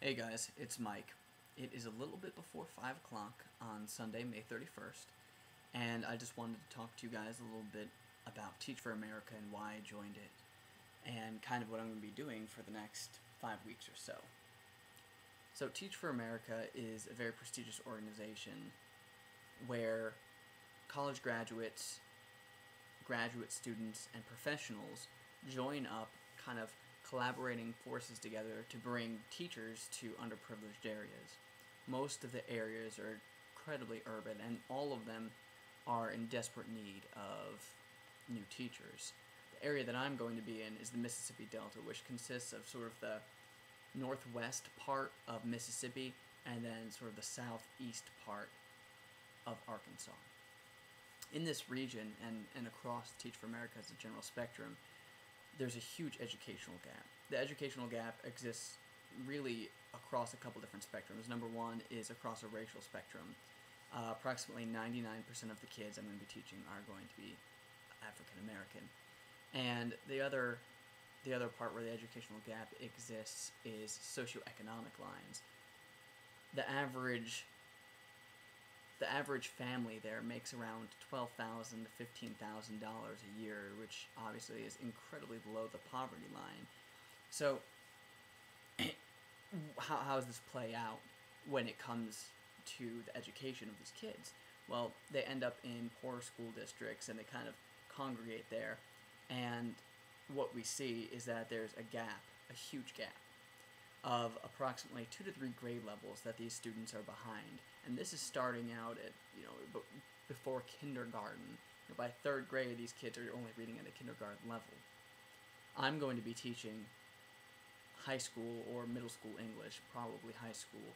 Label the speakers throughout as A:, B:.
A: Hey guys, it's Mike. It is a little bit before 5 o'clock on Sunday, May 31st, and I just wanted to talk to you guys a little bit about Teach for America and why I joined it, and kind of what I'm going to be doing for the next 5 weeks or so. So, Teach for America is a very prestigious organization where college graduates, graduate students, and professionals join up, kind of collaborating forces together to bring teachers to underprivileged areas. Most of the areas are incredibly urban, and all of them are in desperate need of new teachers. The area that I'm going to be in is the Mississippi Delta, which consists of sort of the northwest part of Mississippi and then sort of the southeast part of Arkansas. In this region and across Teach for America as a general spectrum, there's a huge educational gap. The educational gap exists really across a couple different spectrums. Number one is across a racial spectrum. Approximately 99% of the kids I'm going to be teaching are going to be African American. And the other part where the educational gap exists is socioeconomic lines. The average family there makes around $12,000 to $15,000 a year, which obviously is incredibly below the poverty line. So, how does this play out when it comes to the education of these kids? Well, they end up in poor school districts and they kind of congregate there. And what we see is that there's a gap, a huge gap, of approximately 2 to 3 grade levels that these students are behind. And this is starting out at, before kindergarten. By 3rd grade, these kids are only reading at a kindergarten level. I'm going to be teaching high school or middle school English, probably high school.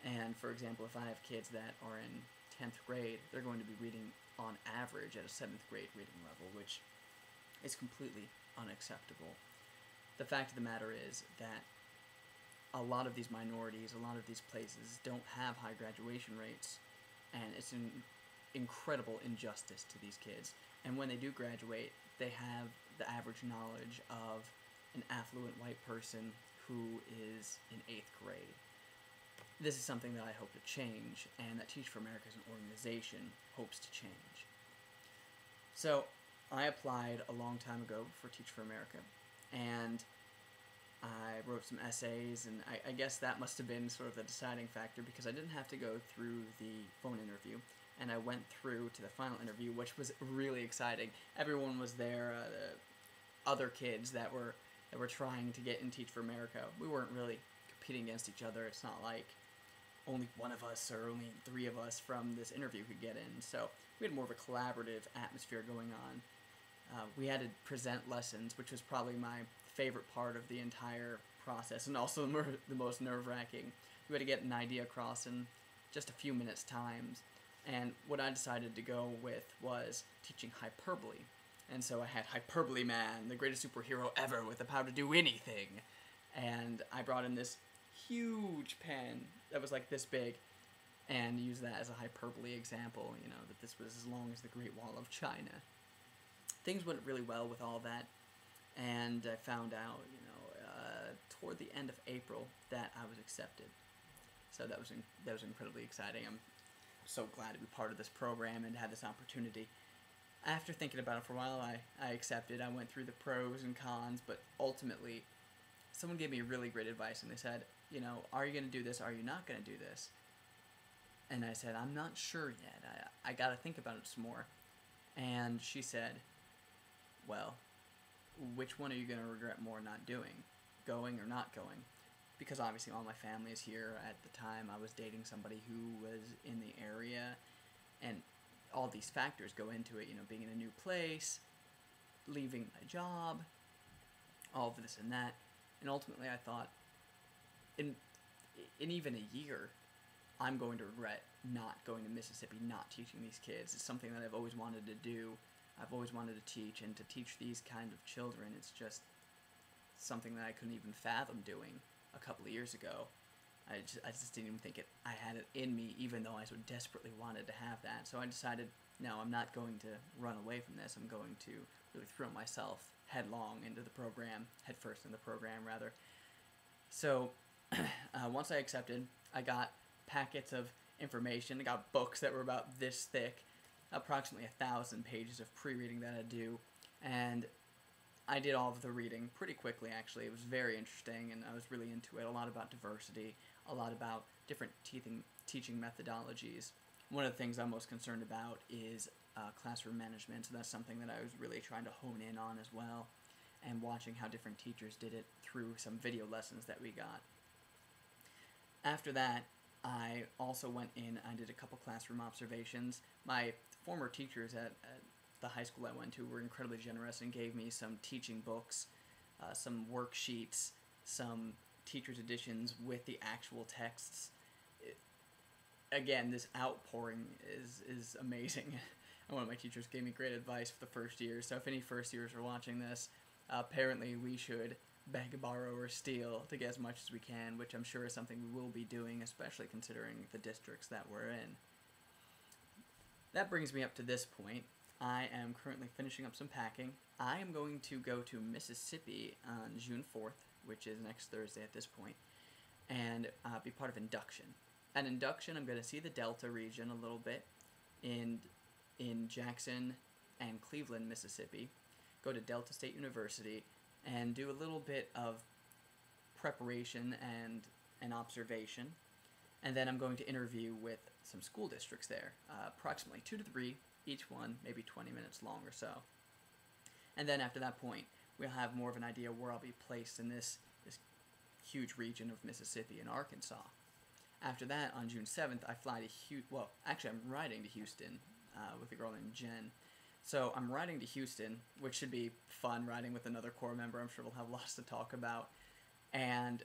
A: And for example, if I have kids that are in 10th grade, they're going to be reading on average at a 7th grade reading level, which is completely unacceptable. The fact of the matter is that a lot of these minorities, a lot of these places don't have high graduation rates, and it's an incredible injustice to these kids. And when they do graduate, they have the average knowledge of an affluent white person who is in 8th grade. This is something that I hope to change, and that Teach for America as an organization hopes to change. So, I applied a long time ago for Teach for America, and I wrote some essays, and I guess that must have been sort of the deciding factor, because I didn't have to go through the phone interview, and I went through to the final interview, which was really exciting. Everyone was there, the other kids that were trying to get in Teach for America. We weren't really competing against each other. It's not like only one of us or only 3 of us from this interview could get in, so we had more of a collaborative atmosphere going on. We had to present lessons, which was probably my favorite part of the entire process, and also the most nerve-wracking. We had to get an idea across in just a few minutes' time, and what I decided to go with was teaching hyperbole. And so I had Hyperbole Man, the greatest superhero ever with the power to do anything. And I brought in this huge pen that was like this big, and used that as a hyperbole example, that this was as long as the Great Wall of China. Things went really well with all that, and I found out, toward the end of April that I was accepted. So that was incredibly exciting. I'm so glad to be part of this program and have this opportunity. After thinking about it for a while, I accepted. I went through the pros and cons, but ultimately, someone gave me really great advice, and they said, are you going to do this? Are you not going to do this? And I said, I'm not sure yet. I got to think about it some more. And she said, well, which one are you going to regret more not doing, going or not going? Because obviously all my family is here. At the time, I was dating somebody who was in the area, and all these factors go into it, being in a new place, leaving my job, all of this and that. And ultimately I thought, in even a year, I'm going to regret not going to Mississippi, not teaching these kids. It's something that I've always wanted to do. I've always wanted to teach, and to teach these kind of children, it's just something that I couldn't even fathom doing a couple of years ago. I just didn't even think I had it in me, even though I so desperately wanted to have that. So I decided, no, I'm not going to run away from this. I'm going to really throw myself headlong into the program, head first in the program, rather. So Once I accepted, I got packets of information. I got books that were about this thick, approximately 1,000 pages of pre-reading that I do, and I did all of the reading pretty quickly, actually. It was very interesting, and I was really into it. A lot about diversity, a lot about different teaching methodologies. One of the things I'm most concerned about is classroom management, so that's something that I was really trying to hone in on as well, and watching how different teachers did it through some video lessons that we got. After that, I also went in, I did a couple classroom observations. My former teachers at the high school I went to were incredibly generous and gave me some teaching books, some worksheets, some teacher's editions with the actual texts. Again, this outpouring is amazing. And one of my teachers gave me great advice for the first year, so if any first years are watching this, apparently we should beg, borrow, or steal to get as much as we can, which I'm sure is something we will be doing, especially considering the districts that we're in. That brings me up to this point. I am currently finishing up some packing. I am going to go to Mississippi on June 4th, which is next Thursday at this point, and be part of induction. At induction, I'm going to see the Delta region a little bit in Jackson and Cleveland, Mississippi, go to Delta State University, and do a little bit of preparation and an observation. And then I'm going to interview with some school districts there, approximately 2 to 3, each one maybe 20 minutes long or so. And then after that point, we'll have more of an idea where I'll be placed in this huge region of Mississippi and Arkansas. After that, on June 7th, I fly to Houston. Well, actually, I'm riding to Houston with a girl named Jen. So I'm riding to Houston, which should be fun, riding with another Corps member. I'm sure we'll have lots to talk about. And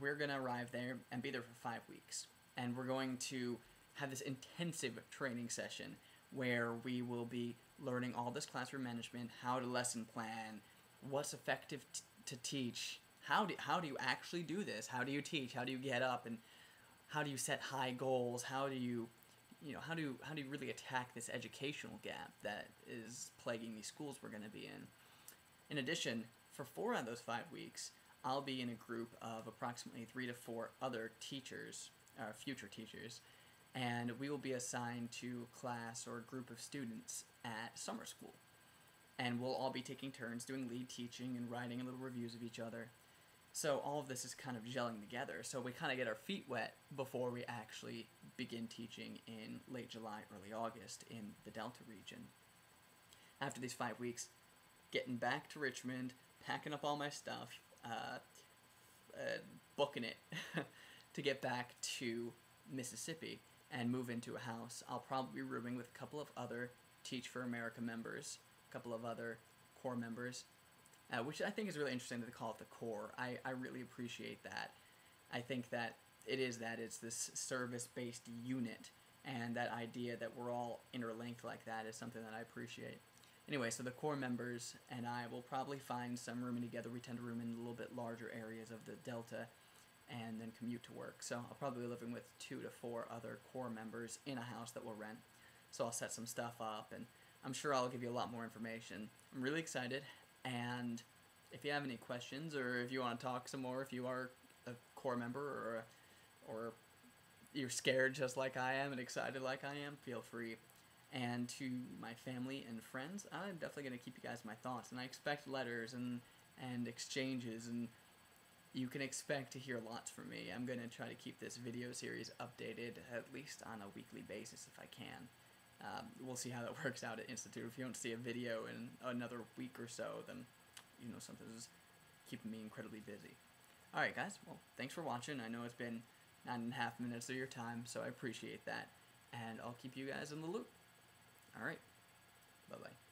A: we're going to arrive there and be there for 5 weeks. And we're going to have this intensive training session where we will be learning all this classroom management, how to lesson plan, what's effective to teach, how do you actually do this, how do you teach, how do you get up, and how do you set high goals, how do you really attack this educational gap that is plaguing these schools we're going to be in. In addition, for 4 out of those 5 weeks, I'll be in a group of approximately 3 to 4 other teachers, future teachers, and we will be assigned to a class or a group of students at summer school. And we'll all be taking turns doing lead teaching and writing little reviews of each other. So all of this is kind of gelling together, so we kind of get our feet wet before we actually begin teaching in late July, early August in the Delta region. After these 5 weeks, getting back to Richmond, packing up all my stuff, booking it to get back to Mississippi and move into a house. I'll probably be rooming with a couple of other Teach for America members, a couple of other Corps members, which I think is really interesting that they call it the Corps. I really appreciate that. I think that it's this service-based unit, and that idea that we're all interlinked like that is something that I appreciate. Anyway, so the Corps members and I will probably find some rooming together. We tend to room in a little bit larger areas of the Delta and then commute to work. So I'll probably be living with 2 to 4 other Corps members in a house that we'll rent. So I'll set some stuff up, and I'm sure I'll give you a lot more information. I'm really excited, and if you have any questions or if you want to talk some more, if you are a Corps member or you're scared just like I am and excited like I am, feel free. And to my family and friends, I'm definitely going to keep you guys my thoughts, and I expect letters and exchanges, and you can expect to hear lots from me. I'm going to try to keep this video series updated at least on a weekly basis if I can. We'll see how that works out at Institute. If you don't see a video in another week or so, then something's keeping me incredibly busy. Alright guys, well, thanks for watching. I know it's been 9.5 minutes of your time, so I appreciate that. And I'll keep you guys in the loop. Alright, bye-bye.